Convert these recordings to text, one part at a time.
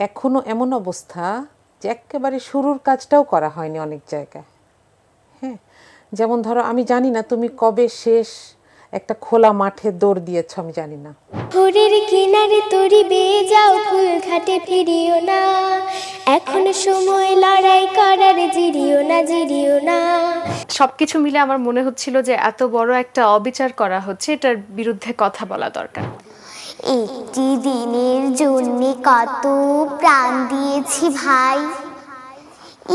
এখনও এমন অবস্থা যে একেবারে শুরুর কাজটাও করা হয়নি অনেক জায়গায়। হ্যাঁ, যেমন ধরো, আমি জানি না তুমি কবে শেষ একটা খোলা মাঠে দৌড় দিয়েছ, আমি জানি না। ভোরের কিনারে তরি বেয়ে যাও, ফুল ঘাটে ফিরিও না, এখন সময় লড়াই করার, জিরিও না জিরিও না। সবকিছু মিলে আমার মনে হচ্ছিল যে এত বড় একটা অবিচার করা হচ্ছে, এটার বিরুদ্ধে কথা বলা দরকার। একটি দিনের জন্য কত প্রাণ দিয়েছি ভাই,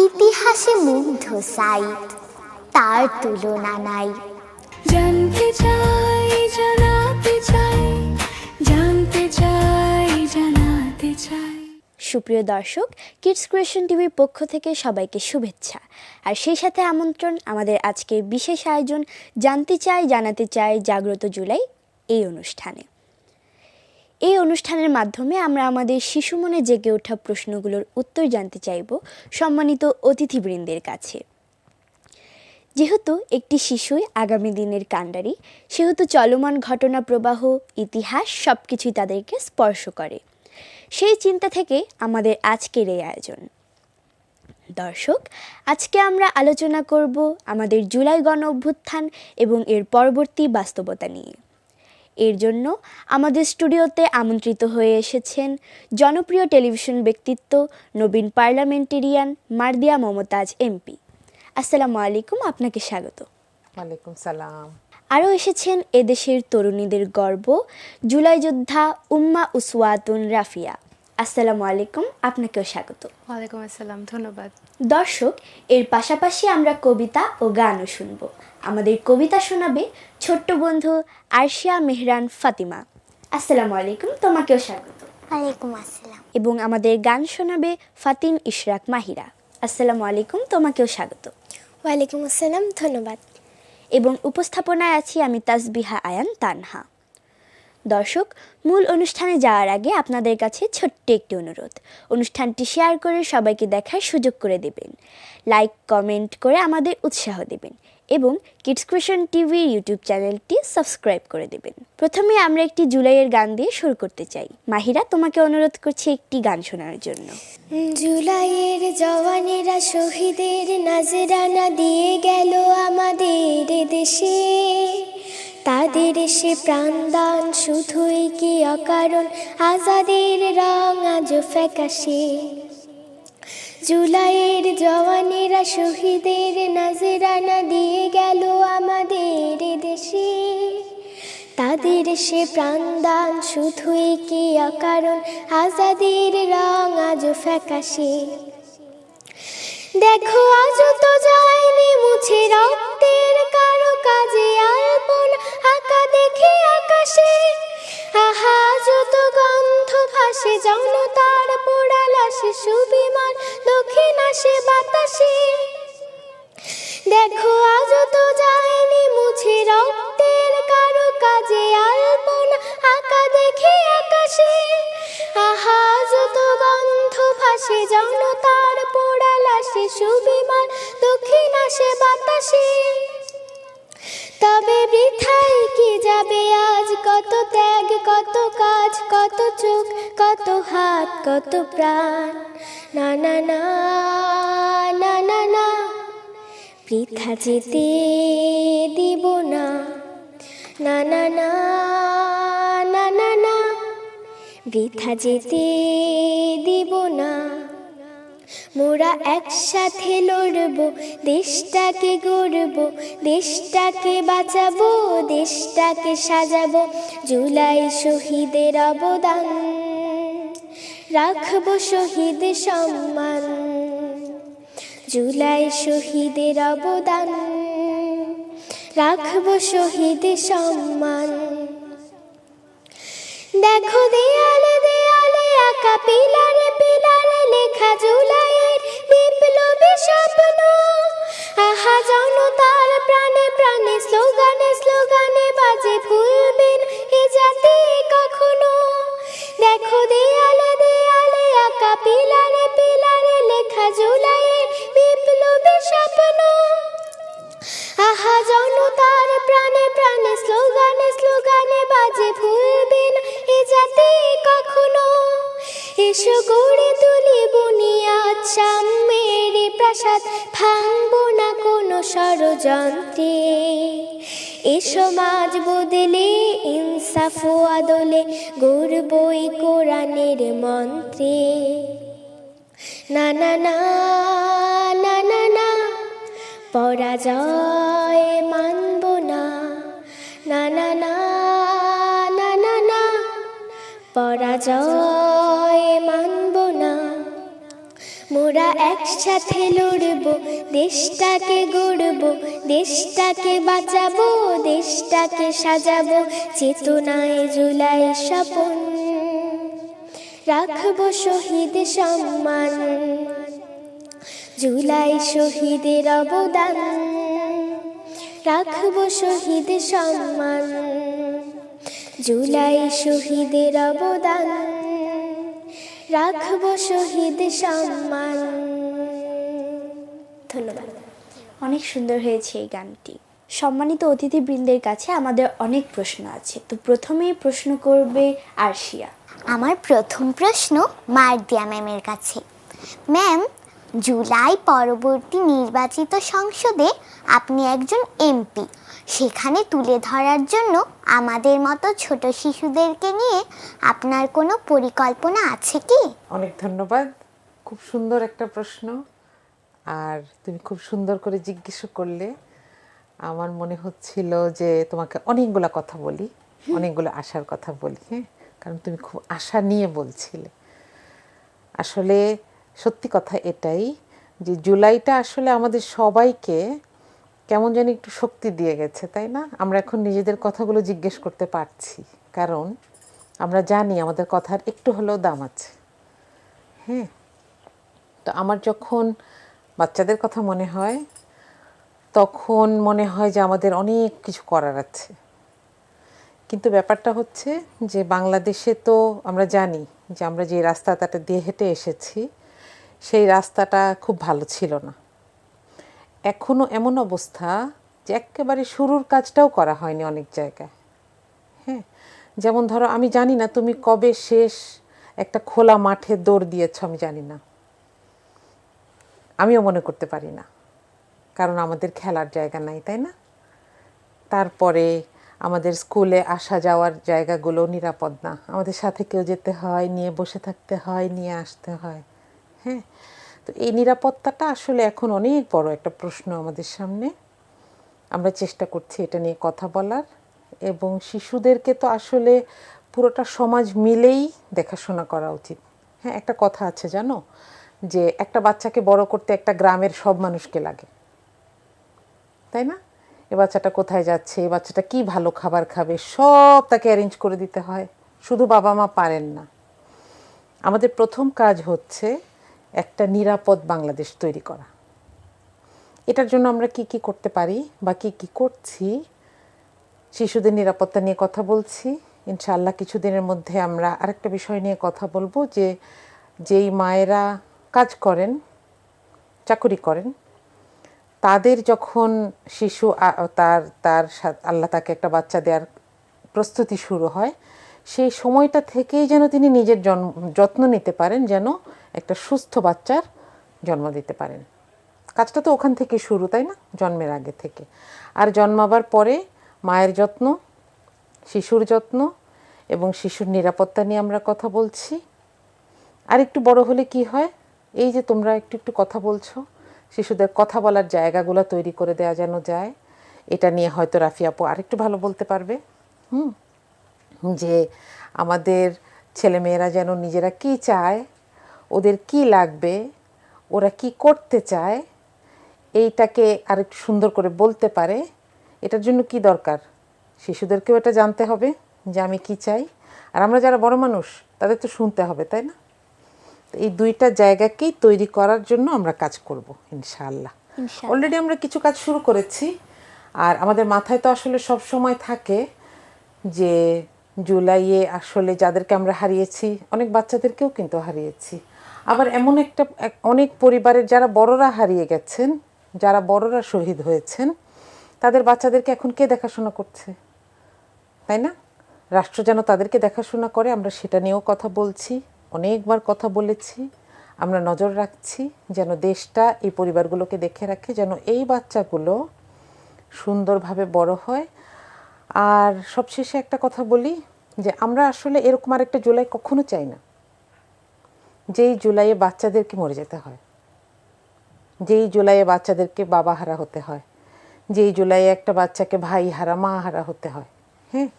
ইতিহাসে মুগ্ধ সাইট, তার তুলনা নাই। জানতে চাই, জানাতে চাই, জানতে চাই, জানাতে চাই। সুপ্রিয় দর্শক, কিডস ক্রিয়েশন টিভির পক্ষ থেকে সবাইকে শুভেচ্ছা, আর সেই সাথে আমন্ত্রণ আমাদের আজকের বিশেষ আয়োজন জানতে চাই, জানাতে চাই, জাগ্রত জুলাই এই অনুষ্ঠানে। এই অনুষ্ঠানের মাধ্যমে আমরা আমাদের শিশু মনে জেগে ওঠা প্রশ্নগুলোর উত্তর জানতে চাইব সম্মানিত অতিথিবৃন্দের কাছে। যেহেতু একটি শিশুই আগামী দিনের কাণ্ডারি, সেহেতু চলমান ঘটনা প্রবাহ, ইতিহাস সব কিছুই তাদেরকে স্পর্শ করে। সেই চিন্তা থেকে আমাদের আজকের এই আয়োজন। দর্শক, আজকে আমরা আলোচনা করব আমাদের জুলাই গণ অভ্যুত্থান এবং এর পরবর্তী বাস্তবতা নিয়ে। এর জন্য আমাদের স্টুডিওতে আমন্ত্রিত হয়ে এসেছেন জনপ্রিয় টেলিভিশন ব্যক্তিত্ব, নবীন পার্লামেন্টেরিয়ান মার্দিয়া মমতাজ এমপি। আসসালামু আলাইকুম, আপনাকে স্বাগত। ওয়ালাইকুম সালাম। আরও এসেছেন এদেশের তরুণীদের গর্ব, জুলাই যোদ্ধা উম্মা উসওয়াতুন রাফিয়া। আসসালামু আলাইকুম, আপনাকেও স্বাগত। ওয়ালাইকুম আসসালাম, ধন্যবাদ। দর্শক, এর পাশাপাশি আমরা কবিতা ও গানও শুনব। আমাদের কবিতা শোনাবে ছোট্ট বন্ধু আরশিয়া মেহরান ফাতিমা। আসসালামু আলাইকুম, তোমাকেও স্বাগত। ওয়ালাইকুম আসসালাম। এবং আমাদের গান শোনাবে ফাতিন ইশরাক মাহিরা। আসসালামু আলাইকুম, তোমাকেও স্বাগত। ওয়ালাইকুম আসসালাম, ধন্যবাদ। এবং উপস্থাপনায় আছি আমি তাসবিহা আয়ান তানহা। দর্শক, মূল অনুষ্ঠানে যাওয়ার আগে আপনাদের কাছে ছোট্ট একটি অনুরোধ, অনুষ্ঠানটি শেয়ার করে সবাইকে দেখার সুযোগ করে দেবেন, লাইক কমেন্ট করে আমাদের উৎসাহ দেবেন এবং কিডস ক্রিয়েশন টিভির ইউটিউব চ্যানেলটি সাবস্ক্রাইব করে দেবেন। প্রথমে আমরা একটি জুলাইয়ের গান দিয়ে শুরু করতে চাই। মাহিরা, তোমাকে অনুরোধ করছি একটি গান শোনানোর জন্য। জুলাইয়ের জওয়ানেরা শহীদের নাজরানা দিয়ে গেল আমাদের দেশে, তাদের সে প্রাণদান শুধুই কি অকারণ, আজাদের রং আজ ফ্যাকাশে। জুলাইয়ের জওয়ানেরা শহীদের নাজরানা দিয়ে গেল আমাদের দেশে, তাদের সে প্রাণদান শুধুই কি অকারণ, আজাদের রং আজ ফ্যাকাশে। দেখো আজও তো যায়নি মুছে রক্তের কারো কাজে আলপন আঁকা দেখে আকাশে, আহা আজও তো গন্ধ ভাসে জনতার পোড়া লাশে, সুবিমান দক্ষিণ আসে বাতাসে। দেখো আজও তো যায়নি মুছে রক্তের কারো কাজে আলপন আঁকা দেখে আকাশে, আহা আজও তো গন্ধ ভাসে জনতার পোড়া লাশে, সুবিমান দক্ষিণ আসে বাতাসে। তবে বৃথাই কি যাবে আজ কত ত্যাগ, কত কাজ, কত চোখ, কত হাত, কত প্রাণ। না না না না না না, বৃথা যেতে দিব না। না না না না না না, বৃথা যেতে দিব না। মোরা একসাথে লড়বো, দেশটাকে গড়বো, দেশটাকে বাঁচাবো, দেশটাকে সাজাবো। জুলাই শহীদের অবদান রাখবো শহীদ সম্মান, জুলাই শহীদের অবদান রাখবো শহীদ সম্মান। দেখো দেয়ালে দেয়ালে আঁকা, পিলারে পিলারে লেখা জুলাইয়ের বিপ্লবী স্বপ্ন, আহা জনতার প্রাণে প্রাণে স্লোগানে স্লোগানে বাজে, ভুলবেন এ জাতি কখনো। দেখো দেয়ালে দেয়ালে আঁকা, পিলারে পিলারে লেখা জুলাইয়ের বিপ্লবী স্বপ্ন, আহা জনতার প্রাণে প্রাণে স্লোগানে স্লোগানে বাজে, ভুলবেন এ জাতি কখনো। এসো গো গড়ে তুলি বুনিয়াদ সাম্যের প্রাসাদ, ভাঙব না কোনো ষড়যন্ত্রে। এ সমাজ বদলে ইনসাফ ও আদলে গড়বই কোরআনের মন্ত্রে। না না না না না না, পরাজয় মানব না। না না না না না না, পরাজয় মানব না। মোরা একসাথে লড়ব, দেশটাকে গড়ব, দেশটাকে বাঁচাবো, দেশটাকে সাজাবো। চেতনায় জুলাই স্বপন, রাখবো শহীদ সম্মান। জুলাই শহীদের অবদান, রাখবো শহীদ সম্মান। জুলাই শহীদের অবদান, রাখবো শহীদ সম্মান। ধন্যবাদ। অনেক সুন্দর হয়েছে এই গানটি। সম্মানিত অতিথিবৃন্দের কাছে আমাদের অনেক প্রশ্ন আছে, তো প্রথমেই প্রশ্ন করবে আরশিয়া। আমার প্রথম প্রশ্ন মার্দিয়া ম্যামের কাছে। ম্যাম, জুলাই পরবর্তী নির্বাচিত সংসদে আপনি একজন এমপি। সেখানে তুলে ধরার জন্য আমাদের মতো ছোট শিশুদেরকে নিয়ে আপনার কোনো পরিকল্পনা আছে কি? অনেক ধন্যবাদ, খুব সুন্দর একটা প্রশ্ন। আর তুমি খুব সুন্দর করে জিজ্ঞেস করলে। আমার মনে হচ্ছিল যে তোমাকে অনেকগুলো কথা বলি, অনেকগুলো আশার কথা বলি। হ্যাঁ, কারণ তুমি খুব আশা নিয়ে বলছিলে। আসলে সত্যি কথা এটাই যে জুলাইটা আসলে আমাদের সবাইকে কেমন জানি একটু শক্তি দিয়ে গেছে, তাই না? আমরা এখন নিজেদের কথাগুলো জিজ্ঞেস করতে পারছি, কারণ আমরা জানি আমাদের কথার একটু হলেও দাম আছে। হ্যাঁ, তো আমার যখন বাচ্চাদের কথা মনে হয়, তখন মনে হয় যে আমাদের অনেক কিছু করার আছে। কিন্তু ব্যাপারটা হচ্ছে যে বাংলাদেশে তো আমরা জানি যে আমরা যে রাস্তাটা দিয়ে হেঁটে এসেছি, সেই রাস্তাটা খুব ভালো ছিল না। এখনও এমন অবস্থা যে একেবারে শুরুর কাজটাও করা হয়নি অনেক জায়গায়। হ্যাঁ, যেমন ধরো, আমি জানি না তুমি কবে শেষ একটা খোলা মাঠে দৌড় দিয়েছ, আমি জানি না, আমিও মনে করতে পারি না, কারণ আমাদের খেলার জায়গা নাই, তাই না? তারপরে আমাদের স্কুলে আসা যাওয়ার জায়গাগুলো নিরাপদ না, আমাদের সাথে কেউ যেতে হয়, নিয়ে বসে থাকতে হয়, নিয়ে আসতে হয়। হ্যাঁ, তো এই নিরাপত্তাটা আসলে এখন অনেক বড় একটা প্রশ্ন আমাদের সামনে। আমরা চেষ্টা করছি এটা নিয়ে কথা বলার, এবং শিশুদেরকে তো আসলে পুরোটা সমাজ মিলেই দেখাশোনা করা উচিত। হ্যাঁ, একটা কথা আছে জানো, যে একটা বাচ্চাকে বড় করতে একটা গ্রামের সব মানুষকে লাগে, তাই না? এ বাচ্চাটা কোথায় যাচ্ছে, এ বাচ্চাটা কী ভালো খাবার খাবে, সব তাকে অ্যারেঞ্জ করে দিতে হয়। শুধু বাবা মা পারেন না। আমাদের প্রথম কাজ হচ্ছে একটা নিরাপদ বাংলাদেশ তৈরি করা। এটার জন্য আমরা কি কি করতে পারি বা কি কি করছি, শিশুদের নিরাপত্তা নিয়ে কথা বলছি। ইনশাআল্লাহ কিছুদিনের মধ্যে আমরা আরেকটা বিষয় নিয়ে কথা বলবো, যে যেই মায়েরা কাজ করেন, চাকরি করেন, তাদের যখন শিশু তার আল্লাহ তাকে একটা বাচ্চা দেওয়ার প্রস্তুতি শুরু হয়, সেই সময়টা থেকেই যেন তিনি নিজের যত্ন নিতে পারেন, যেন একটা সুস্থ বাচ্চার জন্ম দিতে পারেন। কাজটা তো ওখান থেকে শুরু, তাই না? জন্মের আগে থেকে। আর জন্মাবার পরে মায়ের যত্ন, শিশুর যত্ন এবং শিশুর নিরাপত্তা নিয়ে আমরা কথা বলছি। আর একটু বড় হলে কি হয়, এই যে তোমরা একটু একটু কথা বলছো, শিশুদের কথা বলার জায়গাগুলো তৈরি করে দেওয়া যেন যায়। এটা নিয়ে হয়তো রাফি আপু আরেকটু ভালো বলতে পারবে। যে আমাদের ছেলেমেয়েরা যেন নিজেরা কি চায়, ওদের কি লাগবে, ওরা কি করতে চায়, এইটাকে আরেকটু সুন্দর করে বলতে পারে। এটার জন্য কি দরকার, শিশুদেরকেও এটা জানতে হবে যে আমি কি চাই, আর আমরা যারা বড় মানুষ তাদের তো শুনতে হবে, তাই না? এই দুইটা জায়গাকেই তৈরি করার জন্য আমরা কাজ করব ইনশাআল্লাহ। অলরেডি আমরা কিছু কাজ শুরু করেছি। আর আমাদের মাথায় তো আসলে সব সময় থাকে যে জুলাইয়ে আসলে যাদেরকে আমরা হারিয়েছি, অনেক বাচ্চাদেরকেও কিন্তু হারিয়েছি। আবার এমন অনেক পরিবারের যারা বড়রা হারিয়ে গেছেন, যারা বড়রা শহীদ হয়েছেন, তাদের বাচ্চাদেরকে এখন কে দেখাশোনা করছে, তাই না? রাষ্ট্র যেন তাদেরকে দেখাশোনা করে, আমরা সেটা নিয়েও কথা বলছি। অনেকবার কথা বলেছি, আমরা নজর রাখছি যেন দেশটা এই পরিবারগুলোকে দেখে রাখে, যেন এই বাচ্চাগুলো সুন্দরভাবে বড় হয়। আর সবশেষে একটা কথা বলি যে আমরা আসলে এরকম আরেকটা জুলাই কখনো চাই না, যেই জুলাইয়ে বাচ্চাদেরকে মরে যেতে হয়, যেই জুলাইয়ে বাচ্চাদেরকে বাবা হারা হতে হয়, যেই জুলাইয়ে একটা বাচ্চাকে ভাই হারা মা হারা হতে হয়। হ্যাঁ,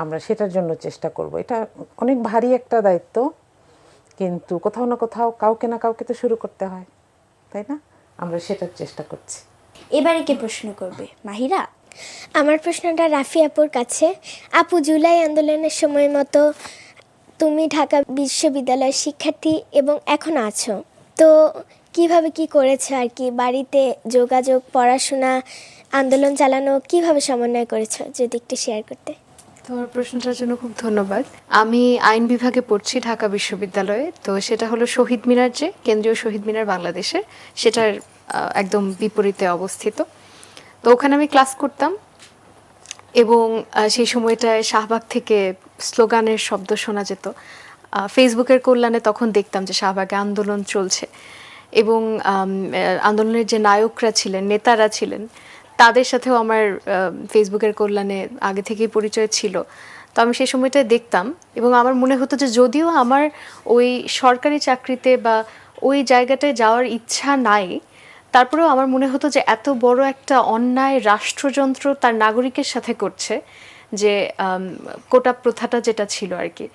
আমরা সেটার জন্য চেষ্টা করব। এটা অনেক ভারী একটা দায়িত্ব, কিন্তু কোথাও না কোথাও কাউকে না কাউকে তো শুরু করতে হয়, তাই না? আমরা সেটার চেষ্টা করছি। এবারে কে প্রশ্ন করবে? মাহিরা? আমার প্রশ্নটা রাফি আপুর কাছে। আপু, জুলাই আন্দোলনের সময় মতো তুমি ঢাকা বিশ্ববিদ্যালয়ের শিক্ষার্থী এবং এখন আছো, তো কিভাবে কি করেছো আর কি? বাড়িতে যোগাযোগ, পড়াশোনা, আন্দোলন চালানো কিভাবে সমন্বয় করেছো, যদি একটু শেয়ার করতে। তোমার প্রশ্নটার জন্য খুব ধন্যবাদ। আমি আইন বিভাগে পড়ছি ঢাকা বিশ্ববিদ্যালয়ে। তো সেটা হলো শহীদ মিনার, যে কেন্দ্রীয় শহীদ মিনার বাংলাদেশের, সেটার একদম বিপরীতে অবস্থিত। তো ওখানে আমি ক্লাস করতাম এবং সেই সময়টায় শাহবাগ থেকে স্লোগানের শব্দ শোনা যেত। ফেসবুকের কল্যাণে তখন দেখতাম যে শাহবাগে আন্দোলন চলছে এবং আন্দোলনের যে নায়করা ছিলেন, নেতারা ছিলেন, তাদের সাথেও আমার ফেসবুকের কল্যাণে আগে থেকেই পরিচয় ছিল। তো আমি সেই সময়টায় দেখতাম এবং আমার মনে হতো যে যদিও আমার ওই সরকারি চাকরিতে বা ওই জায়গাটায় যাওয়ার ইচ্ছা নাই, তারপরেও আমার মনে হতো যে এত বড় একটা অন্যায় রাষ্ট্রযন্ত্র তার নাগরিকের সাথে করছে, যে কোটা প্রথাটা যেটা ছিল আর কি,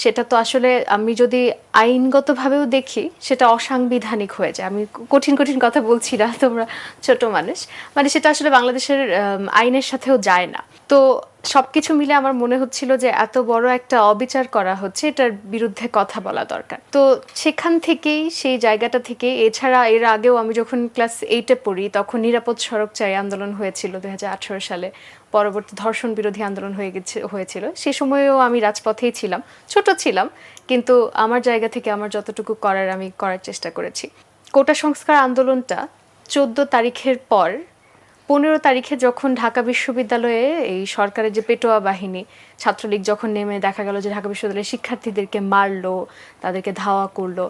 সেটা তো আসলে আমি যদি আইনগতভাবেও দেখি সেটা অসাংবিধানিক হয়ে যায়। আমি কঠিন কঠিন কথা বলছি না, তোমরা ছোট মানুষ, মানে সেটা আসলে বাংলাদেশের আইনের সাথেও যায় না। তো সবকিছু মিলে আমার মনে হচ্ছিল যে এত বড় একটা অবিচার করা হচ্ছে, এটার বিরুদ্ধে কথা বলা দরকার। তো সেখান থেকেই, সেই জায়গাটা থেকে, এছাড়া এর আগেও আমি যখন ক্লাস 8-এ পড়ি তখন নিরাপদ সড়ক চাই আন্দোলন হয়েছিল 2018 সালে, পরবর্তী ধর্ষণ বিরোধী আন্দোলন হয়েছিল। সে সময়েও আমি রাজপথেই ছিলাম, ছোট ছিলাম, কিন্তু আমার জায়গা থেকে আমার যতটুকু করার আমি করার চেষ্টা করেছি। কোটা সংস্কার আন্দোলনটা 14 তারিখের পর 15 তারিখে যখন ঢাকা বিশ্ববিদ্যালয়ে এই সরকারের যে পেটোয়া বাহিনী, ছাত্রলীগ যখন নেমে দেখা গেল যে ঢাকা বিশ্ববিদ্যালয়ের শিক্ষার্থীদেরকে মারলো, তাদেরকে ধাওয়া করলো,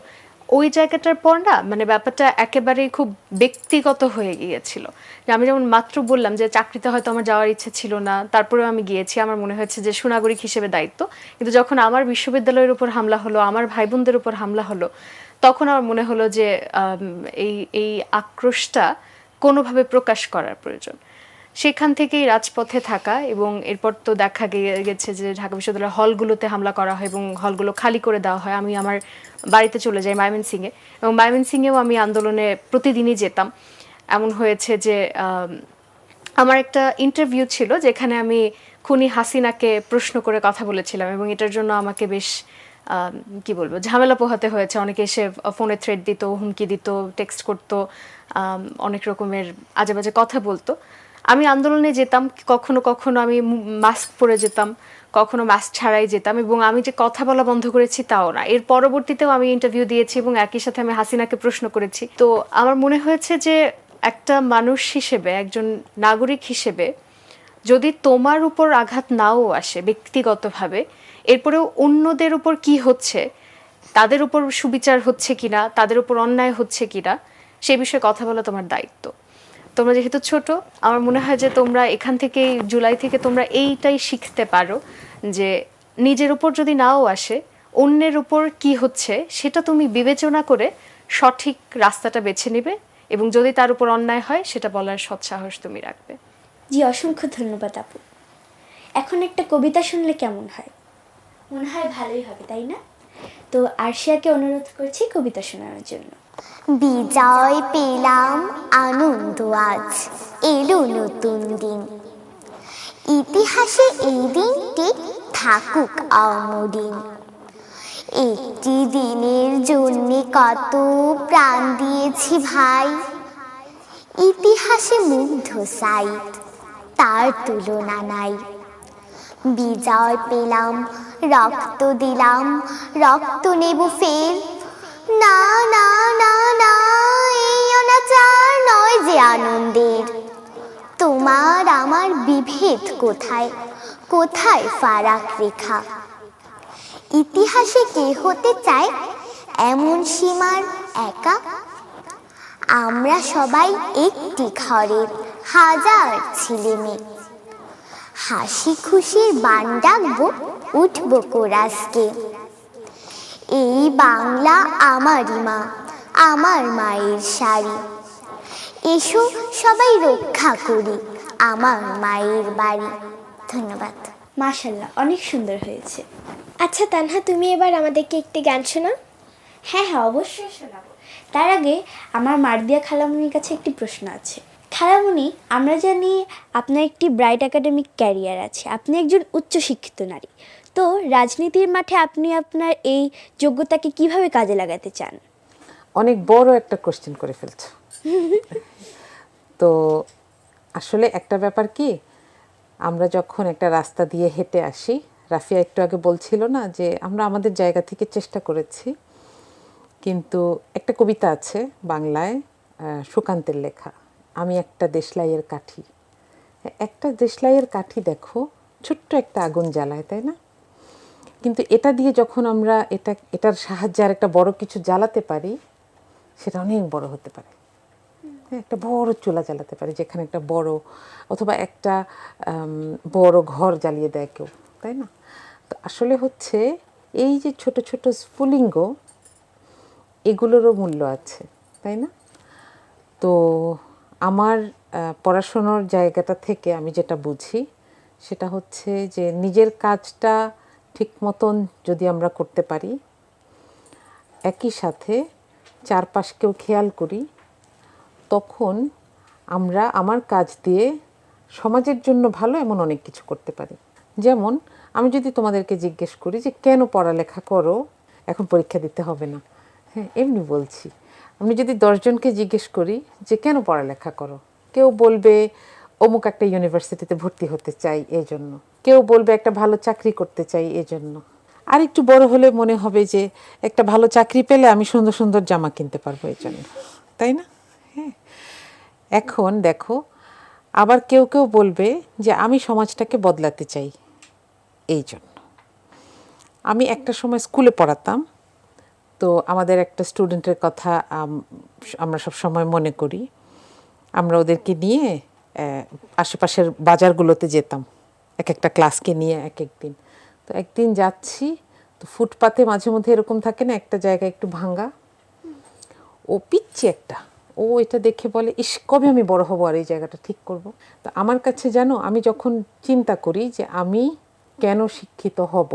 ওই জায়গাটার পর না, মানে ব্যাপারটা একেবারেই খুব ব্যক্তিগত হয়ে গিয়েছিল। আমি যেমন মাত্র বললাম যে চাকরিতে হয়তো আমার যাওয়ার ইচ্ছে ছিল না, তারপরেও আমি গিয়েছি, আমার মনে হয়েছে যে সুনাগরিক হিসেবে দায়িত্ব। কিন্তু যখন আমার বিশ্ববিদ্যালয়ের উপর হামলা হলো, আমার ভাই বোনদের উপর হামলা হলো, তখন আমার মনে হলো যে এই আক্রোশটা কোনোভাবে প্রকাশ করার প্রয়োজন। সেখান থেকেই রাজপথে থাকা, এবং এরপর তো দেখা গেছে যে ঢাকা বিশ্ববিদ্যালয়ের হলগুলোতে হামলা করা হয় এবং হলগুলো খালি করে দেওয়া হয়। আমি আমার বাড়িতে চলে যাই ময়মনসিংহে, এবং ময়মনসিংহেও আমি আন্দোলনে প্রতিদিনই যেতাম। এমন হয়েছে যে আমার একটা ইন্টারভিউ ছিল যেখানে আমি খুনি হাসিনাকে প্রশ্ন করে কথা বলেছিলাম, এবং এটার জন্য আমাকে বেশ কি বলবো, ঝামেলা পোহাতে হয়েছে। অনেকে এসে ফোনে থ্রেড দিত, হুমকি দিত, টেক্সট করতো, অনেক রকমের আজে বাজে কথা বলতো। আমি আন্দোলনে যেতাম, কখনো কখনো আমি মাস্ক পরে যেতাম, কখনো মাস্ক ছাড়াই যেতাম, এবং আমি যে কথা বলা বন্ধ করেছি তাও না। এর পরবর্তীতেও আমি ইন্টারভিউ দিয়েছি এবং একই সাথে আমি হাসিনাকে প্রশ্ন করেছি। তো আমার মনে হয়েছে যে একটা মানুষ হিসেবে, একজন নাগরিক হিসেবে, যদি তোমার উপর আঘাত নাও আসে ব্যক্তিগতভাবে, এরপরেও অন্যদের উপর কি হচ্ছে, তাদের উপর সুবিচার হচ্ছে কিনা, তাদের উপর অন্যায় হচ্ছে কিনা, সে বিষয়ে কথা বলা তোমার দায়িত্ব। তোমরা যেহেতু ছোট, আমার মনে হয় যে তোমরা এখান থেকে, জুলাই থেকে তোমরা এইটাই শিখতে পারো যে নিজের উপর যদি নাও আসে, অন্যের উপর কি হচ্ছে সেটা তুমি বিবেচনা করে সঠিক রাস্তাটা বেছে নেবে, এবং যদি তার উপর অন্যায় হয় সেটা বলার সৎসাহস তুমি রাখবে। জি, অসংখ্য ধন্যবাদ আপু। এখন একটা কবিতা শুনলে কেমন হয়? মনে হয় ভালোই হবে, তাই না? তো আরশিয়াকে অনুরোধ করছি কবিতা শোনানোর জন্য। বিজয় পেলাম, আনন্দ আজ এলো নতুন দিন, ইতিহাসে এই দিনটি থাকুক অমলিন। একটি দিনের জন্য কত প্রাণ দিয়েছি ভাই, ইতিহাসে মুগ্ধ সাইট তার তুলনা নাই। বিজয় পেলাম, রক্ত দিলাম, রক্ত নেব ফের, না না না না, এই অনাচার নয় যে আনন্দের। তোমার আমার বিভেদ কোথায়, কোথায় ফারাক রেখা? ইতিহাসে কে হতে চায় এমন সীমার একা? আমরা সবাই একটি ঘরের হাজার ছেলে মেয়ে, হাসি খুশির বান ডাকবো, উঠবো কোরাসকে। এই বাংলা আমারই মা, আমার মায়ের শাড়ি, এসো সবাই রক্ষা করি আমার মায়ের বাড়ি। ধন্যবাদ। মাশাল্লাহ, অনেক সুন্দর হয়েছে। আচ্ছা তানহা, তুমি এবার আমাদেরকে একটি গান শোনাও। হ্যাঁ হ্যাঁ, অবশ্যই শোনাবো। তার আগে আমার মার্দিয়া খালামুনির কাছে একটি প্রশ্ন আছে। খালামুনি, আমরা জানি আপনার একটি ব্রাইট একাডেমিক ক্যারিয়ার আছে, আপনি একজন উচ্চশিক্ষিত নারী। তো রাজনীতির মাঠে আপনি আপনার এই যোগ্যতাকে কিভাবে কাজে লাগাতে চান? অনেক বড় একটা কোশ্চেন করে ফেলছো। তো আসলে একটা ব্যাপার কি, আমরা যখন একটা রাস্তা দিয়ে হেঁটে আসি, রাফিয়া একটু আগে বলছিল না যে আমরা আমাদের জায়গা থেকে চেষ্টা করেছি, কিন্তু একটা কবিতা আছে বাংলায়, সুকান্তের লেখা, আমি একটা দেশলাইয়ের কাঠি। একটা দেশলাইয়ের কাঠি দেখো, ছোট্ট একটা আগুন জ্বালায়, তাই না? কিন্তু এটা দিয়ে যখন আমরা এটার সাহায্যে আর একটা বড় কিছু জ্বালাতে পারি, সেটা অনেক বড় হতে পারে। একটা বড় চুলা জ্বালাতে পারি, যেখানে একটা বড়, অথবা একটা বড় ঘর জ্বালিয়ে দেয় কেউ, তাই না? তো আসলে হচ্ছে এই যে ছোট ছোট স্ফুলিঙ্গ, এগুলোরও মূল্য আছে, তাই না? তো আমার পড়াশোনার জায়গাটা থেকে আমি যেটা বুঝি, সেটা হচ্ছে যে নিজের কাজটা ঠিক মতন যদি আমরা করতে পারি, একই সাথে চারপাশকেও খেয়াল করি, তখন আমরা আমার কাজ দিয়ে সমাজের জন্য ভালো এমন অনেক কিছু করতে পারি। যেমন আমি যদি তোমাদেরকে জিজ্ঞেস করি যে কেন পড়ালেখা করো, এখন পরীক্ষা দিতে হবে না, হ্যাঁ এমনি বলছি, আমি যদি 10 জনকে জিজ্ঞেস করি যে কেন পড়ালেখা করো, কেউ বলবে অমুক একটা ইউনিভার্সিটিতে ভর্তি হতে চাই এই জন্য, কেউ বলবে একটা ভালো চাকরি করতে চাই এই জন্য, আর একটু বড় হলে মনে হবে যে একটা ভালো চাকরি পেলে আমি সুন্দর সুন্দর জামা কিনতে পারবো এই জন্য, তাই না? হ্যাঁ, এখন দেখো, আবার কেউ কেউ বলবে যে আমি সমাজটাকে বদলাতে চাই এই জন্য। আমি একটা সময় স্কুলে পড়াতাম, তো আমাদের একটা স্টুডেন্টের কথা আমরা সব সময় মনে করি। আমরা ওদেরকে নিয়ে আশেপাশের বাজারগুলোতে যেতাম, এক একটা ক্লাসকে নিয়ে এক একদিন। তো একদিন যাচ্ছি, তো ফুটপাতে মাঝে মধ্যে এরকম থাকে না, একটা জায়গায় একটু ভাঙা, ও পিচ্ছি একটা, ও এটা দেখে বলে, ইস কবে আমি বড় হব আর এই জায়গাটা ঠিক করব। তো আমার কাছে জানো, আমি যখন চিন্তা করি যে আমি কেন শিক্ষিত হব,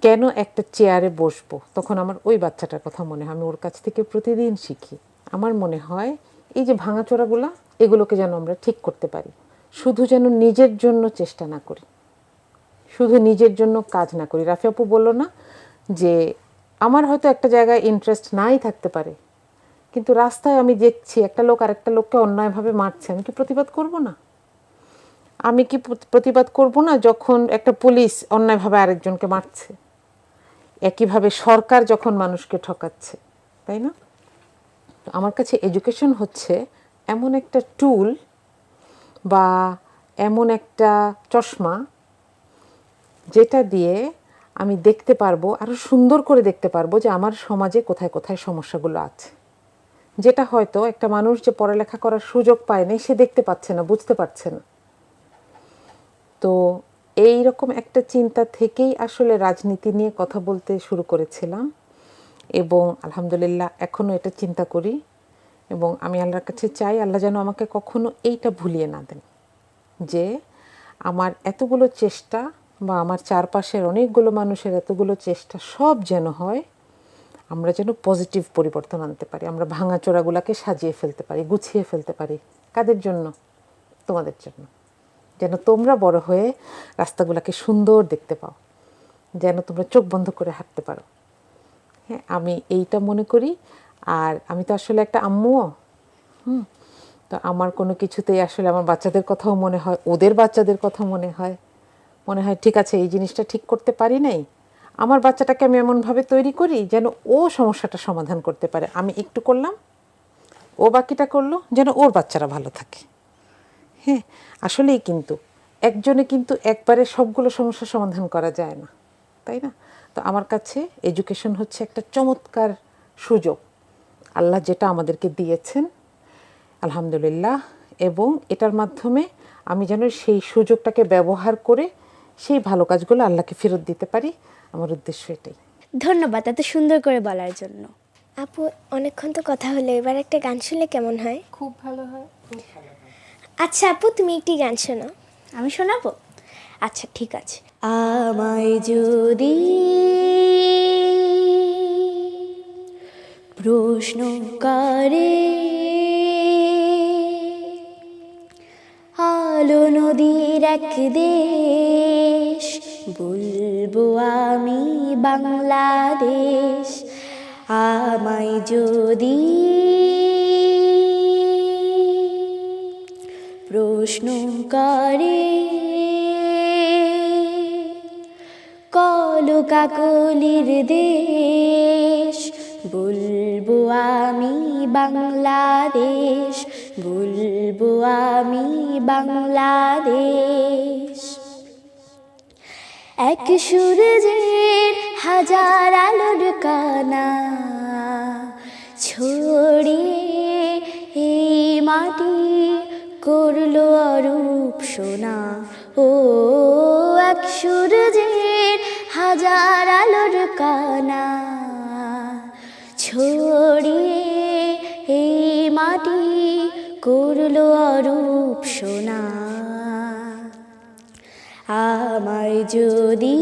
কেন একটা চেয়ারে বসবো, তখন আমার ওই বাচ্চাটার কথা মনে হয়। আমি ওর কাছ থেকে প্রতিদিন শিখি। আমার মনে হয় এই যে ভাঙাচোরাগুলা, এগুলোকে যেন আমরা ঠিক করতে পারি, শুধু যেন নিজের জন্য চেষ্টা না করি, শুধু নিজের জন্য কাজ না করি। রাফি আপু বললো না যে আমার হয়তো একটা জায়গায় ইন্টারেস্ট নাই থাকতে পারে, কিন্তু রাস্তায় আমি দেখছি একটা লোক আর একটা লোককে অন্যায়ভাবে মারছে, আমি কি প্রতিবাদ করব না? আমি কি প্রতিবাদ করব না যখন একটা পুলিশ অন্যায়ভাবে আরেকজনকে মারছে? একইভাবে সরকার যখন মানুষকে ঠকাচ্ছে, তাই না? তো আমার কাছে এডুকেশন হচ্ছে এমন একটা টুল বা এমন একটা চশমা, যেটা দিয়ে আমি দেখতে পারবো, আরো সুন্দর করে দেখতে পারবো যে আমার সমাজে কোথায় কোথায় সমস্যাগুলো আছে, যেটা হয়তো একটা মানুষ যে পড়ালেখা করার সুযোগ পায়নি সে দেখতে পাচ্ছে না, বুঝতে পারছে না। তো এই রকম একটা চিন্তা থেকেই আসলে রাজনীতি নিয়ে কথা বলতে শুরু করেছিলাম, এবং আলহামদুলিল্লাহ এখনও এটা চিন্তা করি, এবং আমি আল্লাহর কাছে চাই আল্লাহ যেন আমাকে কখনো এইটা ভুলিয়ে না দেন, যে আমার এতগুলো চেষ্টা বা আমার চারপাশের অনেকগুলো মানুষের এতগুলো চেষ্টা সব যেন হয় আমরা যেন পজিটিভ পরিবর্তন আনতে পারি, আমরা ভাঙাচোরাগুলোকে সাজিয়ে ফেলতে পারি, গুছিয়ে ফেলতে পারি। কাদের জন্য? তোমাদের জন্য, যেন তোমরা বড় হয়ে রাস্তাগুলোকে সুন্দর দেখতে পাও, যেন তোমরা চোখ বন্ধ করে হাঁটতে পারো। হ্যাঁ, আমি এইটা মনে করি। আর আমি তো আসলে একটা আম্মুও, তো আমার কোনো কিছুতেই আসলে আমার বাচ্চাদের কথাও মনে হয়, ওদের বাচ্চাদের কথা মনে হয় ঠিক আছে এই জিনিসটা ঠিক করতে পারি নাই, আমার বাচ্চাটাকে আমি এমনভাবে তৈরি করি যেন ও সমস্যাটা সমাধান করতে পারে। আমি একটু করলাম, ও বাকিটা করলো, যেন ওর বাচ্চারা ভালো থাকে। হ্যাঁ, আসলেই কিন্তু একজনে কিন্তু একবারে সবগুলো সমস্যা সমাধান করা যায় না, তাই না? তো আমার কাছে এডুকেশন হচ্ছে একটা চমৎকার সুযোগ আল্লাহ যেটা আমাদেরকে দিয়েছেন, আলহামদুলিল্লাহ। এবং এটার মাধ্যমে আমি যেন সেই সুযোগটাকে ব্যবহার করে সেই ভালো কাজগুলো আল্লাহকে ফেরত দিতে পারি, আমার উদ্দেশ্য এটাই। ধন্যবাদ এত সুন্দর করে বলার জন্য। আপু অনেকক্ষণ তো কথা হলো, এবার একটা গান শুনলে কেমন হয়? খুব ভালো হয়। আচ্ছা আপু, তুমি একটি গান শোনো। আমি শোনাবো? আচ্ছা ঠিক আছে। আমায় যদি প্রশ্ন করে আলো নদীর এক দেশ, বলবো আমি বাংলাদেশ। আমায় যদি প্রশ্ন করে কলকাকলির দেশ, বলবো আমি বাংলাদেশ, বলবো আমি বাংলাদেশ। এক সূর্যের হাজার আলোর কানা ছড়িয়ে এই মাটি করলো অরূপ সোনা। ও এক সূর্যের হাজার আলোর কানা ছড়িয়ে এই মাটি করলো অরূপ সোনা। আমায় যদি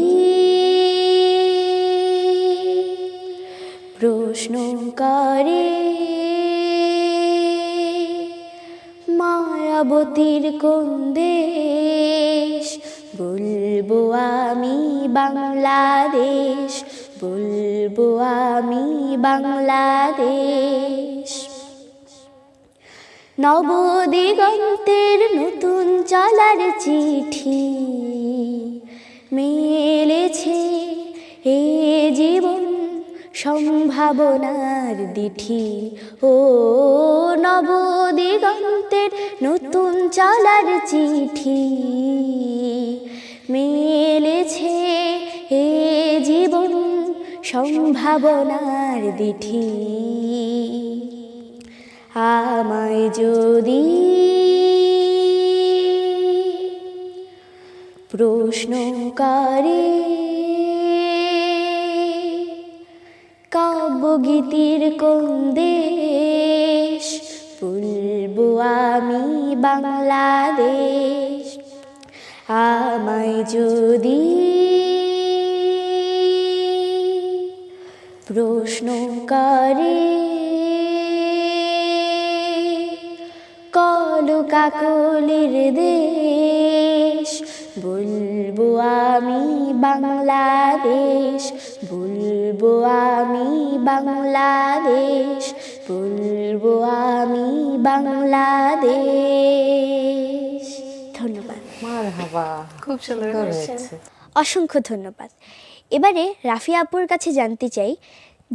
প্রশ্ন করে মায়াবতীর কোন দেশ, বলবো আমি বাংলাদেশ, বলবো আমি বাংলাদেশ। নবদিগন্তের নতুন চলার চিঠি মেলেছে এ জীবন সম্ভাবনার দিঠি। ও নবদিগন্তের নতুন চলার চিঠি মেলেছে এ জীবন সম্ভাবনার দিঠি। আমায় যদি প্রশ্ন করে কাব্যগীতির কোন দেশ, বলবো আমি বাংলাদেশ। আমায় যদি প্রশ্ন করে কলকাকলির দেশ, বলবো আমি বাংলাদেশ, বলবো আমি বাংলাদেশ, বলবো আমি বাংলাদেশ। ধন্যবাদ। মারহাবা, খুব সুন্দর হয়েছে। অসংখ্য ধন্যবাদ। এবারে রাফি আপুর কাছে জানতে চাই,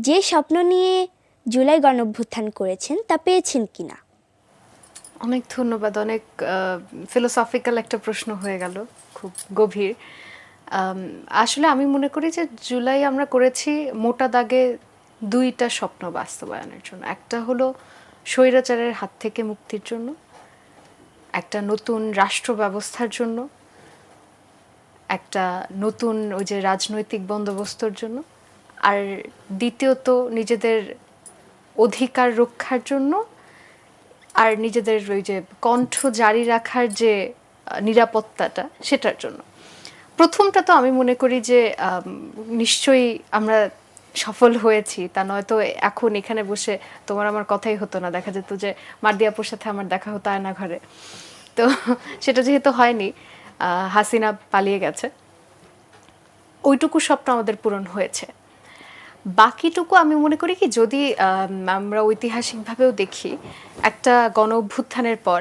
যে স্বপ্ন নিয়ে জুলাই গণঅভ্যুত্থান করেছেন তা পেয়েছেন কিনা? অনেক ধন্যবাদ। অনেক ফিলোসফিক্যাল একটা প্রশ্ন হয়ে গেল, খুব গভীর। আসলে আমি মনে করি যে জুলাই আমরা করেছি মোটা দাগে দুইটা স্বপ্ন বাস্তবায়নের জন্য। একটা হলো স্বৈরাচারের হাত থেকে মুক্তির জন্য, একটা নতুন রাষ্ট্র ব্যবস্থার জন্য, একটা নতুন ওই যে রাজনৈতিক বন্দোবস্তর জন্য, আর দ্বিতীয়ত নিজেদের অধিকার রক্ষার জন্য, আর নিজেদের ওই যে কণ্ঠ জারি রাখার যে নিরাপত্তাটা সেটার জন্য। প্রথমটা তো আমি মনে করি যে নিশ্চয়ই আমরা সফল হয়েছি, তা নয়তো এখন এখানে বসে তোমার আমার কথাই হতো না, দেখা যেত যে মার্দিয়াপুর সাথে আমার দেখা হতো আয়না ঘরে। তো সেটা যেহেতু হয়নি, হাসিনা পালিয়ে গেছে, ওইটুকু স্বপ্ন আমাদের পূরণ হয়েছে। বাকিটুকু আমি মনে করি কি, যদি আমরা ঐতিহাসিকভাবেও দেখি, একটা গণ অভ্যুত্থানের পর,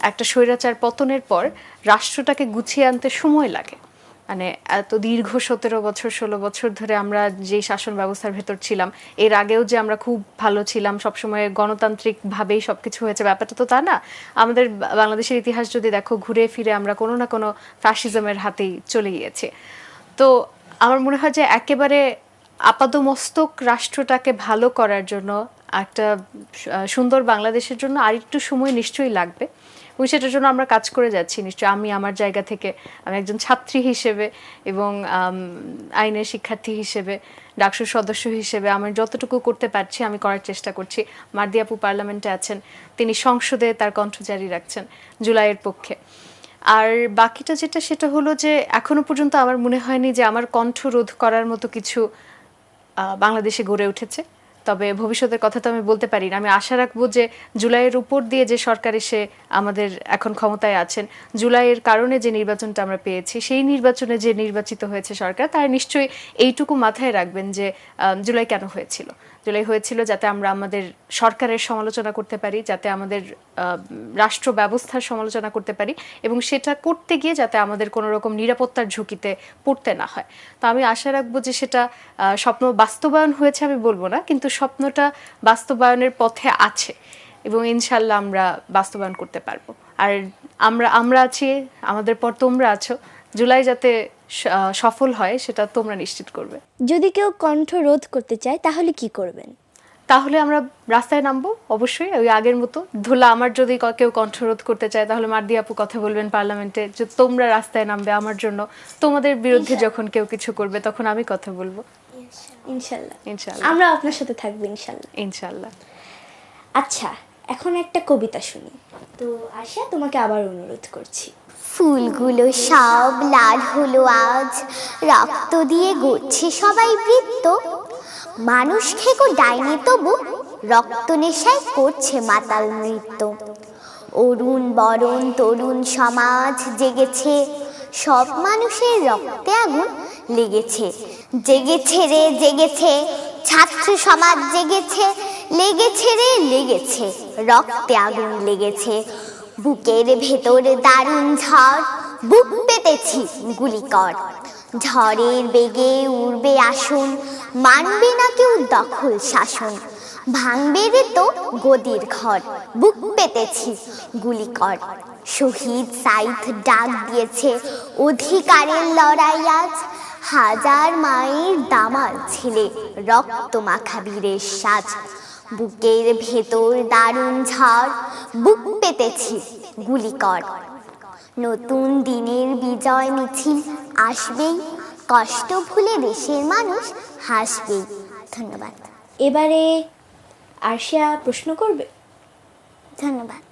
একটা স্বৈরাচার পতনের পর রাষ্ট্রটাকে গুছিয়ে আনতে সময় লাগে। মানে এত দীর্ঘ 17 বছর 16 বছর ধরে আমরা যে শাসন ব্যবস্থার ভেতর ছিলাম, এর আগেও যে আমরা খুব ভালো ছিলাম, সবসময় গণতান্ত্রিকভাবেই সবকিছু হয়েছে, ব্যাপারটা তো তা না। আমাদের বাংলাদেশের ইতিহাস যদি দেখো, ঘুরে ফিরে আমরা কোনো না কোনো ফ্যাসিজমের হাতেই চলে গিয়েছি। তো আমার মনে হয় যে একেবারে আপাদমস্তক রাষ্ট্রটাকে ভালো করার জন্য, একটা সুন্দর বাংলাদেশের জন্য আরেকটু সময় নিশ্চয়ই লাগবে, এবং সেটার জন্য আমরা কাজ করে যাচ্ছি নিশ্চয়ই। আমি আমার জায়গা থেকে, আমি একজন ছাত্রী হিসেবে এবং আইনের শিক্ষার্থী হিসেবে, ডাকসুর সদস্য হিসেবে আমি যতটুকু করতে পারছি আমি করার চেষ্টা করছি। মার্দি আপু পার্লামেন্টে আছেন, তিনি সংসদে তার কণ্ঠ জারি রাখছেন জুলাইয়ের পক্ষে। আর বাকিটা যেটা, সেটা হলো যে এখনো পর্যন্ত আমার মনে হয়নি যে আমার কণ্ঠ রোধ করার মতো কিছু বাংলাদেশে গড়ে উঠেছে। তবে ভবিষ্যতের কথা তো আমি বলতে পারি না। আমি আশা রাখবো যে জুলাইয়ের উপর দিয়ে যে সরকার এসে আমাদের এখন ক্ষমতায় আছেন, জুলাইয়ের কারণে যে নির্বাচনটা আমরা পেয়েছি, সেই নির্বাচনে যে নির্বাচিত হয়েছে সরকার, তারা নিশ্চয়ই এইটুকু মাথায় রাখবেন যে জুলাই কেন হয়েছিল। জুলাই হয়েছিল যাতে আমরা আমাদের সরকারের সমালোচনা করতে পারি, যাতে আমাদের রাষ্ট্র ব্যবস্থার সমালোচনা করতে পারি, এবং সেটা করতে গিয়ে যাতে আমাদের কোনো রকম নিরাপত্তার ঝুঁকিতে পড়তে না হয়। তো আমি আশা রাখবো যে সেটা স্বপ্ন বাস্তবায়ন হয়েছে আমি বলবো না, কিন্তু স্বপ্নটা বাস্তবায়নের পথে আছে এবং ইনশাল্লাহ আমরা বাস্তবায়ন করতে পারবো। আর আমরা আছি, আমাদের পর তোমরা আছো। জুলাই যাতে সফল হয় সেটা তোমরা নিশ্চিত করবে। যদি কেউ কণ্ঠ রোধ করতে চায় তাহলে কি করবেন? তাহলে আমরা রাস্তায় নামবো অবশ্যই, ওই আগের মতো। ধুলা আমার যদি কেউ কণ্ঠরোধ করতে চায় তাহলে মার্দি আপু কথা বলবেন পার্লামেন্টে যে তোমরা রাস্তায় নামবে আমার জন্য। তোমাদের বিরুদ্ধে যখন কেউ কিছু করবে তখন আমি কথা বলবো। ইনশাল্লাহ, ইনশাল্লাহ, আমরা আপনার সাথে থাকবো ইনশাল্লাহ। ইনশাল্লাহ। আচ্ছা, এখন একটা কবিতা শুনি। তো আশা, তোমাকে আবার অনুরোধ করছি। ফুলগুলো সব লাল হলো আজ, রক্ত দিয়ে গড়ছে সবাই বৃত্ত। মানুষ খেকো ডাইনি তবু রক্ত নেশায় করছে মাতাল নৃত্য। অরুণ বরণ তরুণ সমাজ জেগেছে, সব মানুষের রক্তে আগুন লেগেছে। জেগেছে রে জেগেছে, ছাত্র সমাজ জেগেছে, লেগেছে রে লেগেছে, রক্তে আগুন লেগেছে। বুকের ভেতর দারুণ ঝড়, বুক পেতেছি গুলি কর। ঝড়ের বেগে উড়বে আসন, মানবে না কেউ দখল শাসন। ভাঙবে রে তো গদির ঘর, বুক পেতেছি গুলি কর। শহীদ সাইদ ডাক দিয়েছে অধিকারের লড়াই আজ। হাজার মায়ের দামাল ছেলে রক্ত মাখা বীরের সাজ। বুকের ভেতর দারুণ ঝড়, বুক পেতেছি গুলি কর। নতুন দিনের বিজয় মিছিল আসবেই, কষ্ট ভুলে দেশের মানুষ হাসবেই। ধন্যবাদ। এবারে আরশিয়া প্রশ্ন করবে। ধন্যবাদ।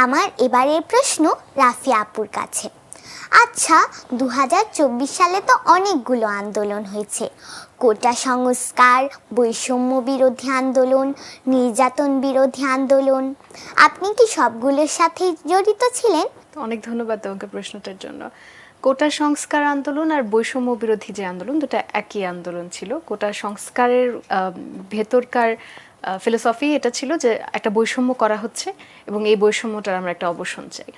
আমার এবারের প্রশ্ন রাফিয়া আপুর কাছে। আচ্ছা, 2024 সালে তো অনেকগুলো আন্দোলন হয়েছে। কোটা সংস্কার, বৈষম্য বিরোধী আন্দোলন, নির্যাতন বিরোধী আন্দোলন। আপনি কি সবগুলোর সাথে জড়িত ছিলেন? অনেক ধন্যবাদ তোমাকে প্রশ্নটার জন্য। কোটা সংস্কার আন্দোলন আর বৈষম্য বিরোধী যে আন্দোলন, দুটা একই আন্দোলন ছিল। কোটা সংস্কারের ভেতরকার ফিলোসফি এটা ছিল যে একটা বৈষম্য করা হচ্ছে এবং এই বৈষম্যটার আমরা একটা অবসান চাই।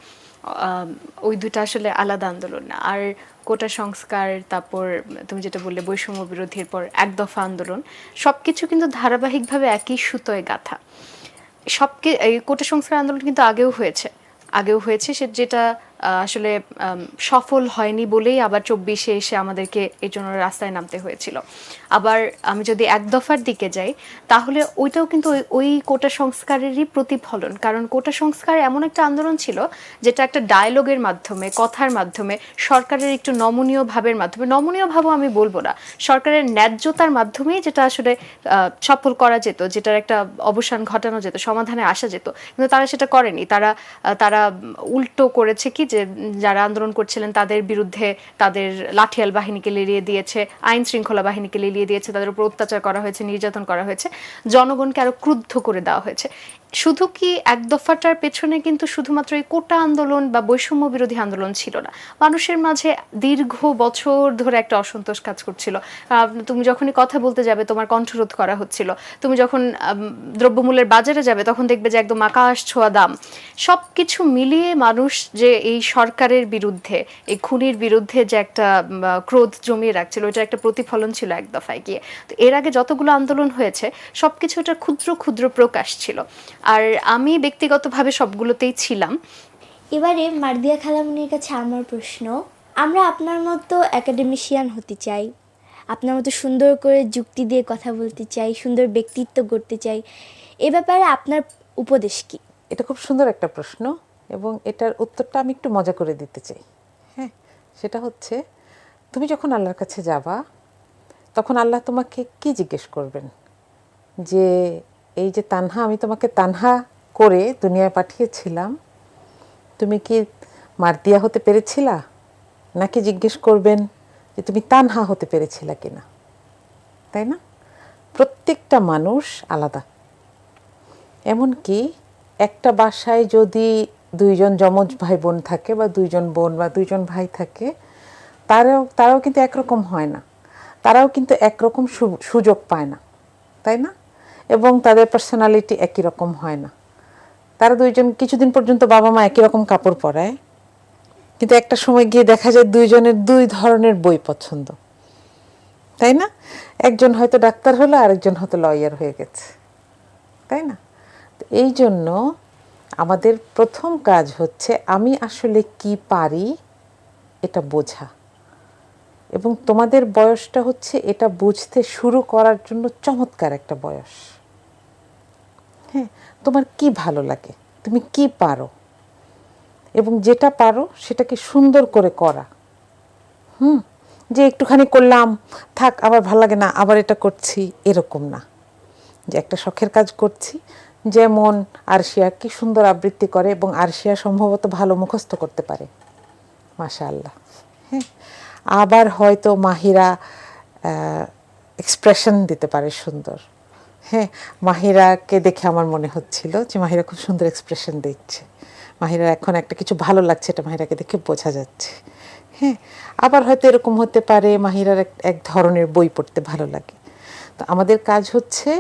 ওই দুটা আসলে আলাদা আন্দোলন না। আর কোটা সংস্কার, তারপর তুমি যেটা বললে বৈষম্য বিরোধীর পর এক দফা আন্দোলন, সব কিছু কিন্তু ধারাবাহিকভাবে একই সুতোয় গাঁথা। এই কোটা সংস্কার আন্দোলন কিন্তু আগেও হয়েছে সে যেটা আসলে সফল হয়নি বলেই আবার 24-এ এসে আমাদেরকে এই জন্য রাস্তায় নামতে হয়েছিল। আবার আমি যদি এক দফার দিকে যাই তাহলে ওইটাও কিন্তু ওই কোটা সংস্কারেরই প্রতিফলন। কারণ কোটা সংস্কার এমন একটা আন্দোলন ছিল যেটা একটা ডায়লগের মাধ্যমে, কথার মাধ্যমে, সরকারের একটু নমনীয় ভাবের মাধ্যমে, নমনীয় ভাবও আমি বলবো না, সরকারের ন্যায্যতার মাধ্যমেই যেটা আসলে সফল করা যেত, যেটার একটা অবসান ঘটানো যেত, সমাধানে আসা যেত। কিন্তু তারা সেটা করেনি। তারা উল্টো করেছে কি, যে যারা আন্দোলন করছিলেন তাদের বিরুদ্ধে তাদের লাঠিয়াল বাহিনীকে লেলিয়ে দিয়েছে, আইন শৃঙ্খলা বাহিনীকে লেলিয়ে দিয়েছে, তাদের উপর অত্যাচার করা হয়েছে, নির্যাতন করা হয়েছে, জনগণকে আরো ক্রুদ্ধ করে দেওয়া হয়েছে। শুধু কি এক দফাটার পেছনে কিন্তু শুধুমাত্র এই কোটা আন্দোলন বা বৈষম্য বিরোধী আন্দোলন ছিল না, মানুষের মাঝে দীর্ঘ বছর ধরে একটা অসন্তোষ কাজ করছিল। তুমি যখনই কথা বলতে যাবে তোমার কণ্ঠরোধ করা হচ্ছিল, তুমি যখন দ্রব্যমূল্যের বাজারে যাবে তখন দেখবে যে একদম আকাশ ছোঁয়া দাম। সব কিছু মিলিয়ে মানুষ যে এই সরকারের বিরুদ্ধে, এই খুনির বিরুদ্ধে যে একটা ক্রোধ জমিয়ে রাখছিল, ওইটা একটা প্রতিফলন ছিল এক দফায় গিয়ে। তো এর আগে যতগুলো আন্দোলন হয়েছে সবকিছু একটা ক্ষুদ্র ক্ষুদ্র প্রকাশ ছিল, আর আমি ব্যক্তিগতভাবে সবগুলোতেই ছিলাম। এবারে মার্দিয়া খালামুনির কাছে আমার প্রশ্ন, আমরা আপনার মতো একাডেমিশিয়ান হতে চাই, আপনার মতো সুন্দর করে যুক্তি দিয়ে কথা বলতে চাই, সুন্দর ব্যক্তিত্ব গড়তে চাই। এ ব্যাপারে আপনার উপদেশ কি? এটা খুব সুন্দর একটা প্রশ্ন এবং এটার উত্তরটা আমি একটু মজা করে দিতে চাই। হ্যাঁ, সেটা হচ্ছে তুমি যখন আল্লাহর কাছে যাবা তখন আল্লাহ তোমাকে কি জিজ্ঞেস করবেন, যে এই যে তানহা, আমি তোমাকে তানহা করে দুনিয়ায় পাঠিয়েছিলাম, তুমি কি মার্দিয়া হতে পেরেছিলা, নাকি জিজ্ঞেস করবেন যে তুমি তানহা হতে পেরেছিলা কিনা? তাই না? প্রত্যেকটা মানুষ আলাদা। এমনকি একটা বাসায় যদি দুইজন যমজ ভাই বোন থাকে বা দুইজন বোন বা দুইজন ভাই থাকে, তারাও কিন্তু একরকম হয় না, তারাও কিন্তু একরকম সুযোগ পায় না, তাই না? এবং তাদের পার্সোনালিটি একই রকম হয় না। তারা দুইজন কিছুদিন পর্যন্ত বাবা মা একই রকম কাপড় পরায়, কিন্তু একটা সময় গিয়ে দেখা যায় দুইজনের দুই ধরনের বই পছন্দ, তাই না? একজন হয়তো ডাক্তার হলো, আরেকজন হয়তো লয়ার হয়ে গেছে, তাই না? এই জন্য আমাদের প্রথম কাজ হচ্ছে আমি আসলে কি পারি এটা বোঝা, এবং তোমাদের বয়সটা হচ্ছে এটা বুঝতে শুরু করার জন্য চমৎকার একটা বয়স। হ্যাঁ, তোমার কি ভালো লাগে, তুমি কি পারো, এবং যেটা পারো সেটাকে সুন্দর করে করা। যে একটুখানি করলাম থাক, আবার ভালো লাগে না, আবার এটা করছি, এরকম না। যে একটা শখের কাজ করছি, যেমন আরশিয়া কি সুন্দর আবৃত্তি করে এবং আরশিয়া সম্ভবত ভালো মুখস্থ করতে পারে, মাশাআল্লাহ। হ্যাঁ, আবার হয়তো মাহিরা এক্সপ্রেশন দিতে পারে সুন্দর। হ্যাঁ, মাহিরাকে দেখে আমার মনে হচ্ছিল যে মাহিরা খুব সুন্দর এক্সপ্রেশন দিচ্ছে, মাহিরার এখন একটা কিছু ভালো লাগছে, এটা মাহিরাকে দেখে বোঝা যাচ্ছে। হ্যাঁ, আবার হয়তো এরকম হতে পারে মাহিরার এক ধরনের বই পড়তে ভালো লাগে। তো আমাদের কাজ হচ্ছে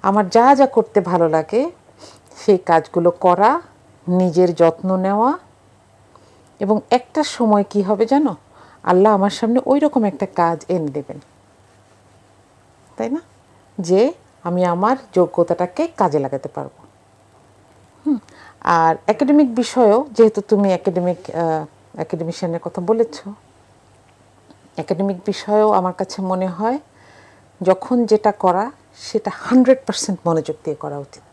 আমার যা যা করতে ভালো লাগে সেই কাজগুলো করা, নিজের যত্ন নেওয়া, এবং একটা সময় কি হবে জানো, আল্লাহ আমার সামনে ওই রকম একটা কাজ এনে দেবেন, তাই না, যে আমি আমার যোগ্যতাটাকে কাজে লাগাতে পারবো। আর একাডেমিক বিষয়েও, যেহেতু তুমি একাডেমিশিয়ানের কথা বলেছ, একাডেমিক বিষয়েও আমার কাছে মনে হয় যখন যেটা করা সেটা 100% মনোযোগ দিয়ে করা উচিত।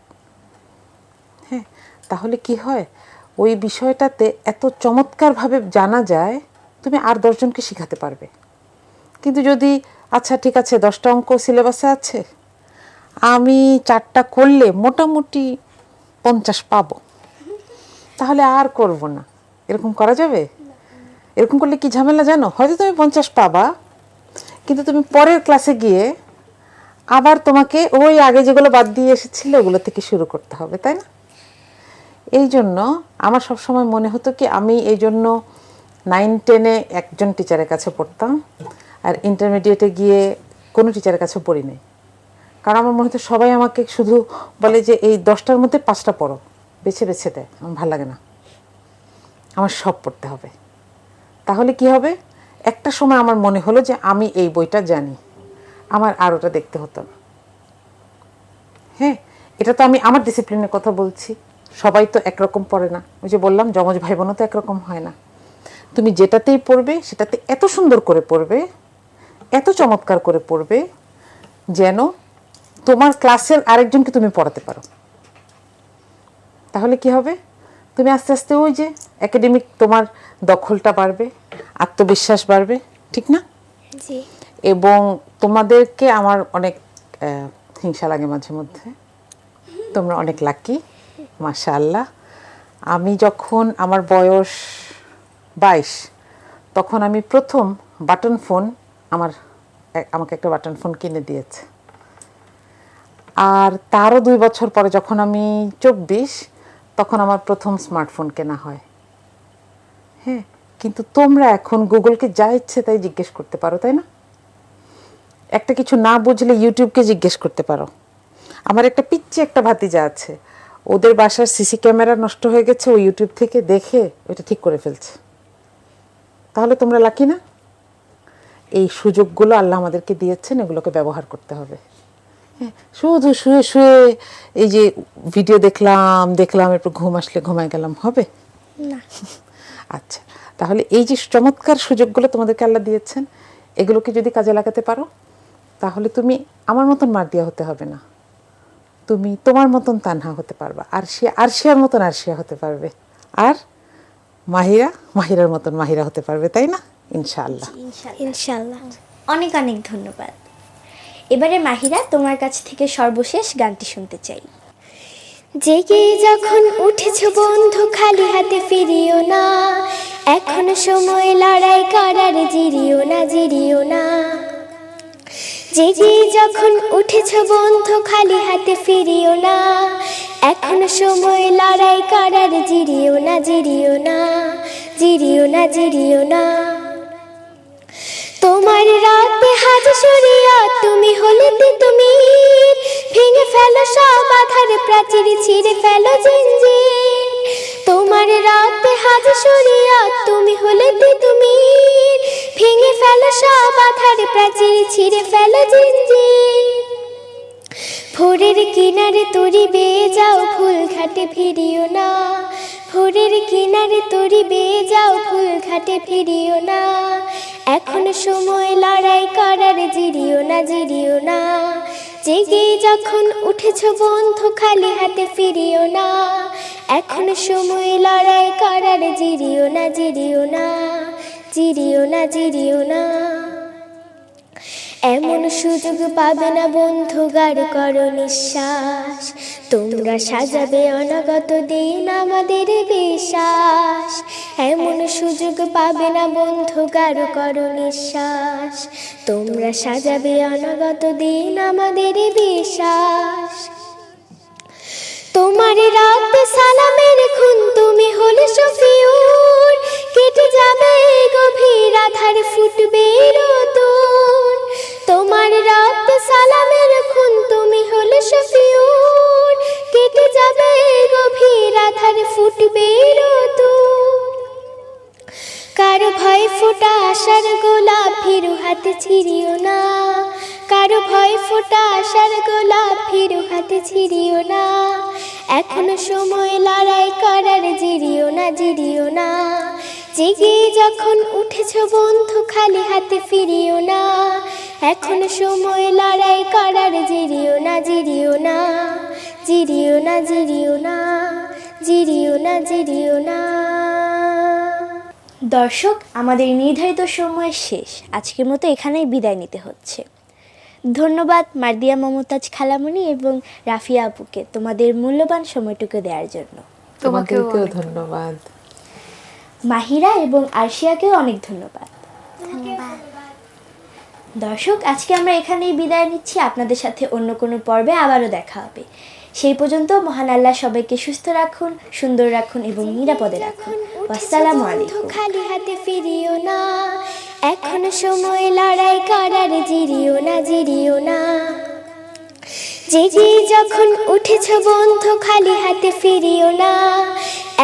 হ্যাঁ, তাহলে কি হয়, ওই বিষয়টাতে এত চমৎকারভাবে জানা যায়, তুমি আর 10 জনকে শেখাতে পারবে। কিন্তু যদি আচ্ছা ঠিক আছে 10টা অঙ্ক সিলেবাসে আছে, আমি 4টা করলে মোটামুটি 50 পাবো, তাহলে আর করব না, এরকম করা যাবে? এরকম করলে কি ঝামেলা জানো, হয়তো তুমি 50 পাবা, কিন্তু তুমি পরের ক্লাসে গিয়ে আবার তোমাকে ওই আগে যেগুলো বাদ দিয়ে এসেছিলে ওগুলো থেকে শুরু করতে হবে, তাই না? এই জন্য আমার সবসময় মনে হতো কি, আমি এই জন্য 9-10-এ একজন টিচারের কাছে পড়তাম, আর ইন্টারমিডিয়েটে গিয়ে কোনো টিচারের কাছে পড়ি নাই। কারণ আমার মনে হতো সবাই আমাকে শুধু বলে যে এই 10টার মধ্যে 5টা পড়ো, বেছে বেছে দেয়, আমার ভালো লাগে না, আমার সব পড়তে হবে। তাহলে কি হবে, একটা সময় আমার মনে হলো যে আমি এই বইটা জানি, আমার আর ওটা দেখতে হতো না। হ্যাঁ, এটা তো আমি আমার ডিসিপ্লিনের কথা বলছি, সবাই তো একরকম পড়ে না। ওই যে বললাম যমজ ভাই বোনও তো একরকম হয় না। তুমি যেটাতেই পড়বে সেটাতে এত সুন্দর করে পড়বে, এত চমৎকার করে পড়বে, যেন তোমার ক্লাসের আরেকজনকে তুমি পড়াতে পারো। তাহলে কি হবে, তুমি আস্তে আস্তে ওই যে একাডেমিক তোমার দখলটা বাড়বে, আত্মবিশ্বাস বাড়বে, ঠিক না? জি। এবং তোমাদেরকে আমার অনেক হিংসা লাগে মাঝে মধ্যে, তোমরা অনেক লাকি, মাশাআল্লাহ। আমি যখন আমার বয়স 22, তখন আমি প্রথম বাটন ফোন, আমাকে একটা বাটন ফোন কিনে দিয়েছে। আর তারও 2 বছর পরে যখন আমি 24, তখন আমার প্রথম স্মার্টফোন কেনা হয়। হ্যাঁ, কিন্তু তোমরা এখন গুগলকে যা ইচ্ছে তাই জিজ্ঞেস করতে পারো, তাই না? একটা কিছু না বুঝলে ইউটিউবকে জিজ্ঞেস করতে পারো। আমার একটা পিচ্চি একটা ভাতিজা আছে, ওদের বাসার সিসি ক্যামেরা নষ্ট হয়ে গেছে, ও ইউটিউব থেকে দেখে ওইটা ঠিক করে ফেলছে। তাহলে তোমরা লাকি না? এই সুযোগগুলো আল্লাহ আমাদেরকে দিয়েছেন, এগুলোকে ব্যবহার করতে হবে। হ্যাঁ, শুধু শুয়ে শুয়ে এই যে ভিডিও দেখলাম এরপর ঘুম আসলে ঘুমায় গেলাম, হবে না। আচ্ছা, তাহলে এই যে চমৎকার সুযোগগুলো তোমাদেরকে আল্লাহ দিয়েছেন, এগুলোকে যদি কাজে লাগাতে পারো, তাহলে তুমি আমার মতন মার্দিয়া হতে হবে না, তুমি তোমার মতন তানহা হতে পারবা, আরশিয়ার মতন আরশিয়া হতে পারবে, আর মাহিরার মতন মাহিরা হতে পারবে, তাই না? ইনশাআল্লাহ। ইনশাল্লাহ। অনেক অনেক ধন্যবাদ। এবারে মাহিরা, তোমার কাছ থেকে সর্বশেষ গানটি শুনতে চাই। জেগে যখন উঠেছ বন্ধু খালি হাতে ফিরিও না, এখনো সময় লড়াই করার, জিরিও না জিরিও না। জেগে যখন উঠেছ বন্ধু খালি হাতে ফিরিও না, এখনো সময় লড়াই করার, জিরিও না জিরিও না জিরিও না জিরিও না। তোমার রাতে হাজ সরিয়া তুমি হলে তিতুমির, ভেঙে ফেলো সব আধার প্রাচীর, ছিঁড়ে ফেলো জিঞ্জির। তোমার রাতে হাজ সরিয়া তুমি হলে তিতুমির, ভেঙে ফেলো সব আধার প্রাচীর, ছিঁড়ে ফেলো জিঞ্জির। ভোরের কিনারে তরি বেয়ে যাও, ফুল ঘাটে ফিরিও না, ভোরের কিনারে তরি বেয়ে যাও, ফুল ঘাটে ফিরিও না। এখন সময় লড়াই করার, জিরিও না জিরিও না। জেগে যখন উঠেছ বন্ধু খালি হাতে ফিরিও না, এখন সময় লড়াই করার, জিরিও না জিরিও না জিরিও না জিরিও না। এমন সুযোগ পাবে না বন্ধু, গাঢ় করো নিঃশ্বাস, তোমরা সাজাবে অনাগত দিন আমাদের বিশ্বাস। এমন সুযোগ পাবে না বন্ধু, গাঢ় করো নিঃশ্বাস, তোমরা সাজাবে অনাগত দিন আমাদের বিশ্বাস। তোমার রাতে সালামের খুন তুমি হলে শফিউর, কেটে যাবে গভীর আধার, ফুটবে রোদুর। তোমার রাতে সালামের খুন তুমি হলে শফিউর, কেটে যাবে গভীর আধার, ফুটবে রোদুর। কারো ভয় ফোটা আশার গোলাপ, ফিরু হাতে ছিড়িও না, কারো ভয় ফোটা আশার গোলাপ, ফিরু হাতে ছিড়িও না। এখনো সময় লড়াই করার, জিরিও না জিরিও না। জেগে যখন উঠেছ বন্ধু খালি হাতে ফিরিও না, এখনো সময় লড়াই করার, জিরিও না জিরিও না জিরিও না জিরিও না জিরিও না জিরিও না। দর্শক, আমাদের নির্ধারিত সময় শেষ, আজকের মতো এখানেই বিদায় নিতে হচ্ছে। ধন্যবাদ মার্দিয়া মমতাজ খালামণি এবং রাফিয়া আপুকে তোমাদের মূল্যবান সময়টুকু দেওয়ার জন্য। তোমাকেও তোমাদেরকেও অনেক ধন্যবাদ। মাহিরা এবং আরশিয়াকেও অনেক ধন্যবাদ। দর্শক, আজকে আমরা এখানেই বিদায় নিচ্ছি, আপনাদের সাথে অন্য কোনো পর্বে আবারও দেখা হবে। সেই পর্যন্ত মহান আল্লাহ সবাইকে সুস্থ রাখুন, সুন্দর রাখুন এবং নিরাপদে রাখুন। আসসালামু আলাইকুম। খালি হাতে ফিরিও না, এখন সময় লড়াই করার, জিরিও না জিরিও না। জেগে যখন উঠেছ বন্ধু খালি হাতে ফিরিও না,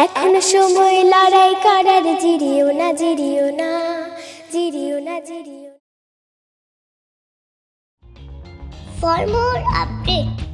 এখন সময় লড়াই করার, জিরিও না জিরিও না জিরিও না জিরিও। For more updates